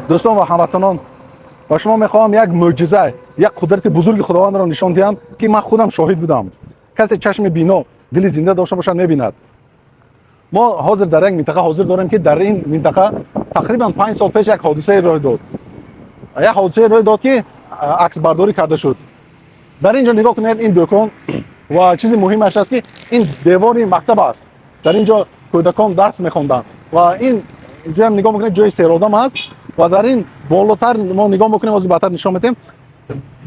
دوستان و هموطنان، با شما میخواهم یک معجزه، یک قدرت بزرگ خداوند را نشان دهم که من خودم شاهد بودم. کسی چشم بینا، دل زنده داشته باشد میبیند. ما حاضر در یک منطقه حاضر داریم که در این منطقه تقریبا 5 سال پیش یک حادثه راه داد. یک حادثه راه داد که عکس برداری کرده شد. در اینجا نگاه کنید، این دکان و چیز مهمش است که این دیوار مکتب است. در اینجا کودکان درس میخوندن و این اینجا هم نگاه میکنید جای سیرادم است و در این بالاتر ما نگاه میکنیم از بالاتر نشون میدیم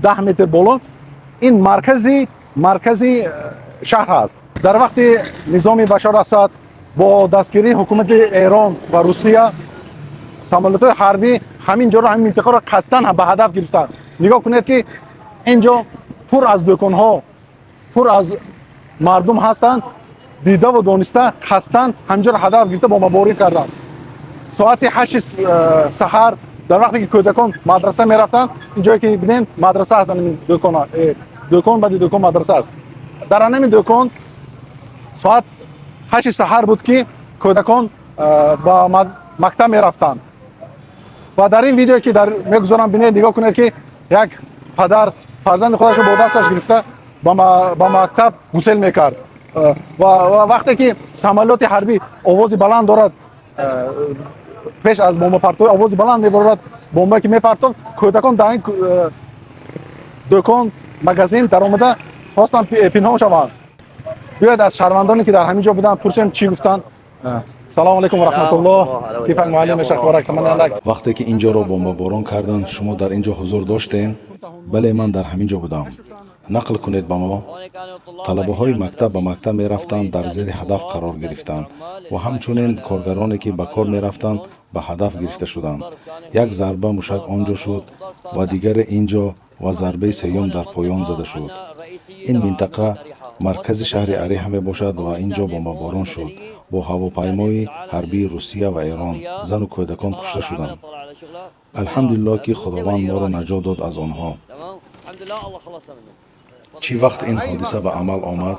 10 متر بالا این مرکزی شهر است. در وقت نظام بشار اسد با دستگیری حکومت ایران و روسیه سامانات حربی همینجا رو همین منطقه رو قصداً به هدف گرفتن. نگاه کنید که اینجا پر از دکان‌ها، پر از مردم هستند، دیده و دانسته قصداً همینجا رو هدف گرفته با مبارزه کردن. ساعت 8 سحر در وقتی که کودکان مدرسه میرفتن، اینجایی که ببینید مدرسه هست، این دکان بعد دکان مدرسه است. در همین دکان ساعت 8 سحر بود که کودکان با مکتب میرفتن و در این ویدیو که در میگذارم ببینید، نگاه کنید که یک پدر فرزند خودش رو با دستش گرفته با مکتب گسل میکرد و وقتی که سامانات حربی آواز بلند دارد پیش از بمب پرتو آواز بلند میبرد، بمب که میپرتون کودکان در این دکان مغازین در اومده خواستن پنهان شوند. بیاید از شهروندانی که در همینجا بودن پرسیم چی گفتن. سلام علیکم و رحمت الله. کیف معلم شیخ بارک من. وقتی که اینجا رو بمباران کردن شما در اینجا حضور داشتین؟ بله، من در همینجا بودم. نقل کنید با ما. طلبه های مکتب به مکتب می رفتند، در زیر هدف قرار گرفتند و همچنین کارگرانی که به کار می رفتند به هدف گرفته شدند. یک ضربه موشک آنجا شد و دیگر اینجا و ضربه سیوم در پایان زده شد. این منطقه مرکز شهر اریحا می باشد و اینجا بمباران شد. با هواپیمای حربی روسیه و ایران زن و کودکان کشته شدند. الحمدلله که خداوند ما را نجات داد از آنها. چی وقت این حادثه به عمل آمد؟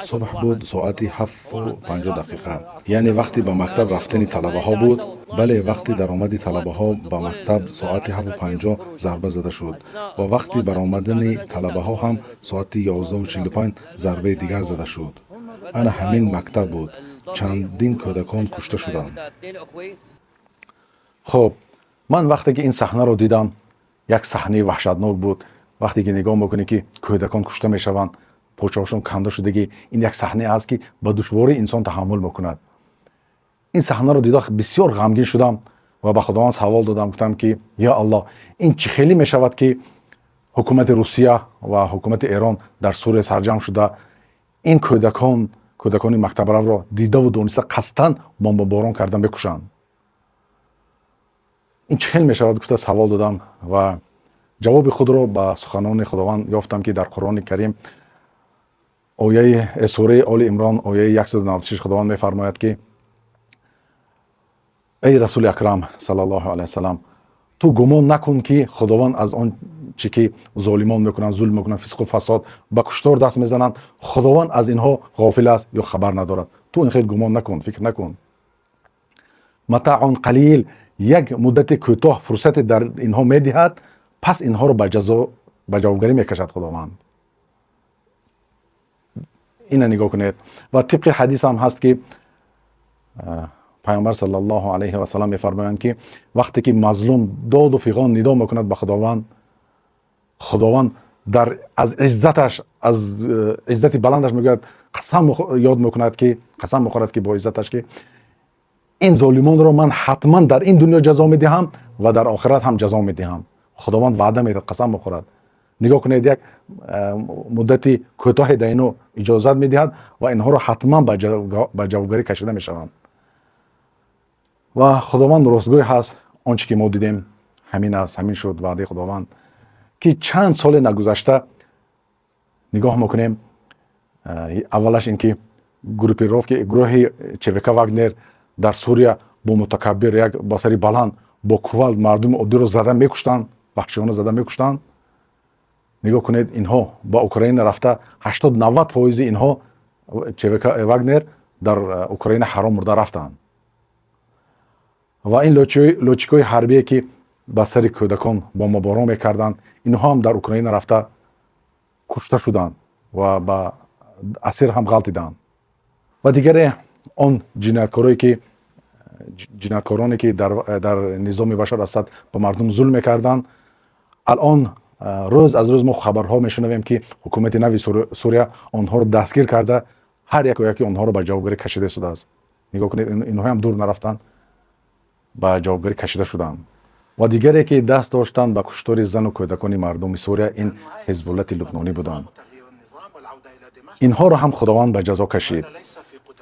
صبح بود، ساعت 7:50. یعنی وقتی به مکتب رفتن طلبه ها بود. بله، وقتی در آمد طلبه ها به مکتب ساعت 7:50 ضربه زده شد و وقتی برآمدن طلبه ها هم ساعت 11:45 ضربه دیگر زده شد. انا همین مکتب بود. چندین کودکان کشته شدند. خب من وقتی که این صحنه رو دیدم، یک صحنه وحشتناک بود. وقتی که نگاه میکنی که کودکان کشته میشوند، پوچه‌هاشون کنده شدگی، این یک صحنه است که با دشواری انسان تحمل میکند. این صحنه رو دیدم بسیار غمگین شدم و به خداوند سوال دادم، گفتم که یا الله، این چه خیلی میشود که حکومت روسیه و حکومت ایران در سوریه سرجم شده این کودکان مکتب را دیده و دانسته قصداً بمباران کردن بکشند. این چه خیلی میشود؟ گفته سوال دادم و جواب خود را با سخنان خداوند یافتم که در قرآن کریم آیه سوره آل عمران آیه 196 خداوند میفرماید که ای رسول اکرم صلی الله علیه وسلم، تو گمان نکن که خداوند از آن چی که ظالمان میکنن، ظلم میکنن، فسق و فساد، به کشتار دست میزنن، خداوند از اینها غافل است یا خبر ندارد. تو این خیلی گمان نکن، فکر نکن. متاع قلیل، یک مدت کوتاه فرصت در اینها میدهد، پس اینها رو به جوابگری میکشد خداوند. این نگاه کنید. و طبق حدیث هم هست که پیامبر صلی الله علیه و سلم میفرمایند که وقتی که مظلوم داد و فیغان ندا میکند به خداوند از عزتش، از عزت بلندش میگوید، قسم میخورد که با عزتش که این ظالمان رو من حتما در این دنیا جزا میدهم و در آخرت هم جزا میدهم. خداوند وعده میده، قسم میخورد. نگاه کنید، یک مدتی کوتاه در اینو اجازت میدهد و اینها رو حتما به جوابگری کشیده میشوند. و خداوند راستگوی هست. آنچه که ما دیدیم همین است، همین شد وعده خداوند که چند سال نگذشته نگاه میکنیم. اولش اینکه گروه چویکا واگنر در سوریه با متکبر، یک با سری بلند با کوال مردم عادی رو زده میکشتن، وحشیانه زده میکشتن. نگاه کنید اینها با اوکراین رفته 80-90% اینها چویکا واگنر در اوکراین حرام مرده رفتن. و این لوچیکای حربی که با سر کودکان بمباران میکردند، اینها هم در اوکراین رفته کشته شدند و با اسیر هم غلطیدند. و دیگر آن جنایتکارانی که در نظام بشار اسد به مردم ظلم میکردند، الان روز از روز ما خبرها میشنویم که حکومت نوی سوریه آنها رو دستگیر کرده، هر یک و یکی آنها رو به جوابگیری کشیده شده است. نگاه کنید، اینها هم دور نرفتن، به جوابگیری کشیده شدند. و دیگری که دست داشتند به کشتار زن و کودکان مردم سوریه، این حزب الله لبنانی بودند. اینها رو هم خداوند به جزا کشید.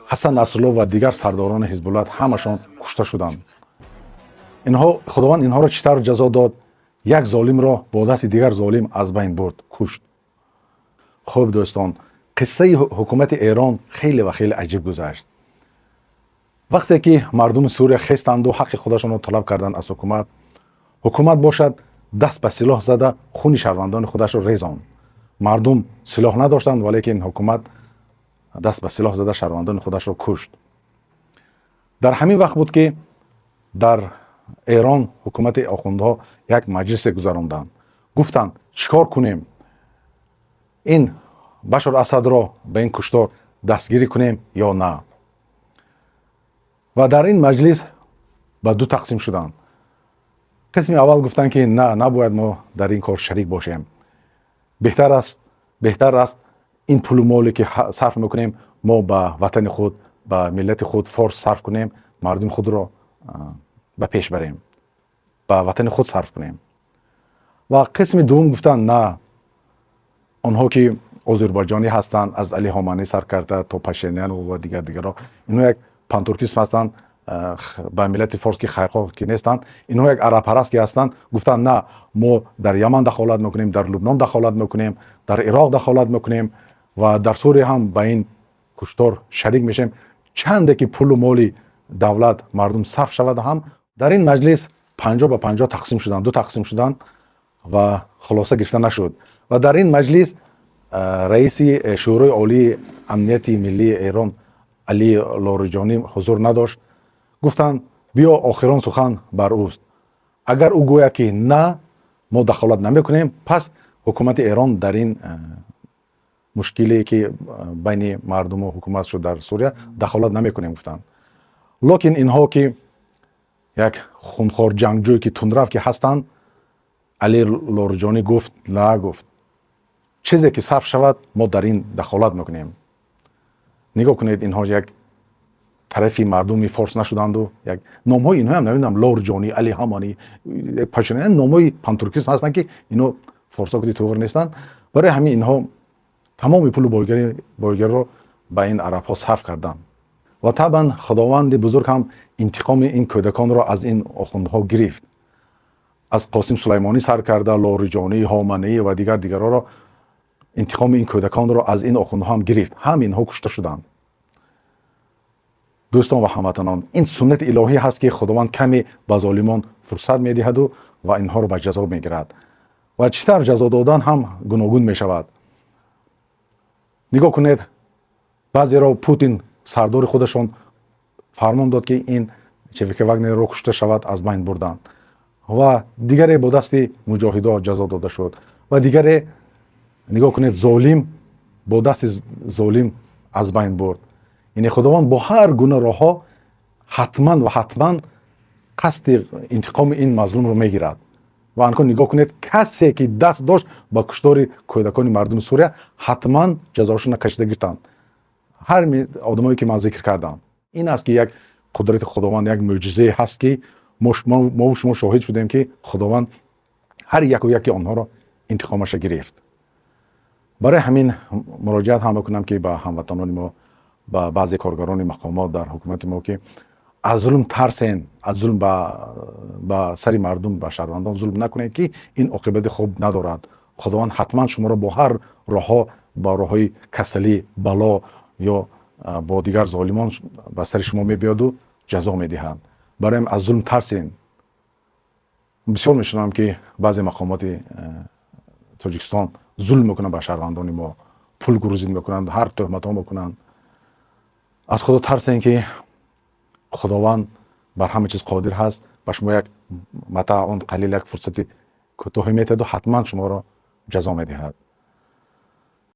حسن نصرالله و دیگر سرداران حزب الله همشان کشته شدند. خداوند اینها را چطور جزا داد؟ یک ظالم را با دست دیگر ظالم از بین برد، کشت. خب دوستان، قصه حکومت ایران خیلی و خیلی عجیب گذشت. وقتی که مردم سوریه خستند و حق خودشان را طلب کردند از حکومت باشد دست به سلاح زده خون شهروندان خودش را ریزاند. مردم سلاح نداشتند، ولی این حکومت دست به سلاح زده شهروندان خودش را کشت. در همین وقت بود که در ایران حکومت آخوندها یک مجلس گذراندند. گفتند چیکار کنیم؟ این بشار اسد را به این کشتار دستگیری کنیم یا نه؟ و در این مجلس به دو تقسیم شدند. قسم اول گفتند که نه، نباید ما در این کار شریک باشیم. بهتر است این پول و مالی که صرف میکنیم ما به وطن خود، به ملت خود فارس صرف کنیم، مردم خود را به پیش بریم، به وطن خود صرف کنیم. و قسم دوم گفتن نه، آنها که آذربایجانی هستند، از علی خامنه‌ای سر کرده تا پشینیان و دیگرها، اینها یک پانتورکیسم هستند، به ملت فارس که خیرخواه که نیستند، اینها یک عرب پرست که هستند. گفتن نه، ما در یمن دخالت میکنیم، در لبنان دخالت میکنیم، در عراق دخالت میکنیم و در سوریه هم به این کشتار شریک میشیم. چنده که پول و مالی دولت مردم صرف شود. هم در این مجلس 50-50 تقسیم شدند، دو تقسیم شدند و خلاصه گرفته نشد. و در این مجلس رئیس شورای عالی امنیت ملی ایران علی لاریجانی حضور نداشت. گفتند بیا آخران سخن بر اوست. اگر او گوید که نه ما دخالت نمیکنیم، پس حکومت ایران در این مشکلی که بین مردم و حکومت شد در سوریه دخالت نمیکنیم گفتند. لکن اینها که یک خونخوار جنگجوی که تندرو که هستند، علی لاریجانی گفت نه، گفت چیزی که صرف شود ما در این دخالت میکنیم. نگاه کنید، اینها یک طرفی مردمی فارس نشدند و یک نام‌های اینها هم نمیدونم، لاریجانی، علی خامنه‌ای، پشینیان، نام‌های پانتورکیسم هستند که اینو فارسا که توغر نیستند. برای همین اینها تمام پول بایگری رو به این عرب ها صرف کردند. و طبعا خداوند بزرگ هم انتقام این کودکان را از این آخوندها گرفت. از قاسم سلیمانی سر کرده، لاریجانی، خامنه‌ای و دیگرها را انتقام این کودکان را از این آخوندها هم گرفت. همینها کشته شدند. دوستان و هموطنان، این سنت الهی هست که خداوند کمی به ظالمان فرصت میدهد و اینها رو به جزا میگیرد و چطور جزا دادن هم گوناگون میشود. نگاه کنید، بعضی را پوتین سردار خودشون فرمان داد که این چفیک واگنر رو کشته شود، از بین بردن و دیگری با دست مجاهدا جزا داده شد و دیگری نگاه کنید ظالم با دست ظالم از بین برد. یعنی خداوند با هر گونه راه‌ها حتما قصد انتقام این مظلوم رو میگیرد. و آنها نگاه کنید، کسی که دست داشت با کشتار کودکان مردم سوریه حتما جزاشون کشیده گرفتند. هر آدمایی که من ذکر کردم، این است که یک قدرت خداوند، یک معجزه هست که ما و شما شاهد شدیم که خداوند هر یک و یک آنها را انتقامش گرفت. برای همین مراجعت هم میکنم که با هموطنان ما، با بعضی کارگران مقامات در حکومت ما که از ظلم ترسین، از ظلم با سری مردم، با شهروندان ظلم نکنید که این عاقبت خوب ندارد. خداوند حتما شما را با هر راه‌ها، با راه‌های کسلی، بلا یا با دیگر ظالمان به سر شما میبیاد و جزا میدهد. برای از ظلم ترسین. بسیار میشنم که بعضی مقامات تاجیکستان ظلم میکنن به شهروندان ما، پول گروزی میکنن، هر تهمت ها میکنن. از خدا ترسین که خداوند بر همه چیز قادر هست و شما یک متاع اون قلیل یک فرصتی کوتاهی میتید و حتما شما را جزا میدهد.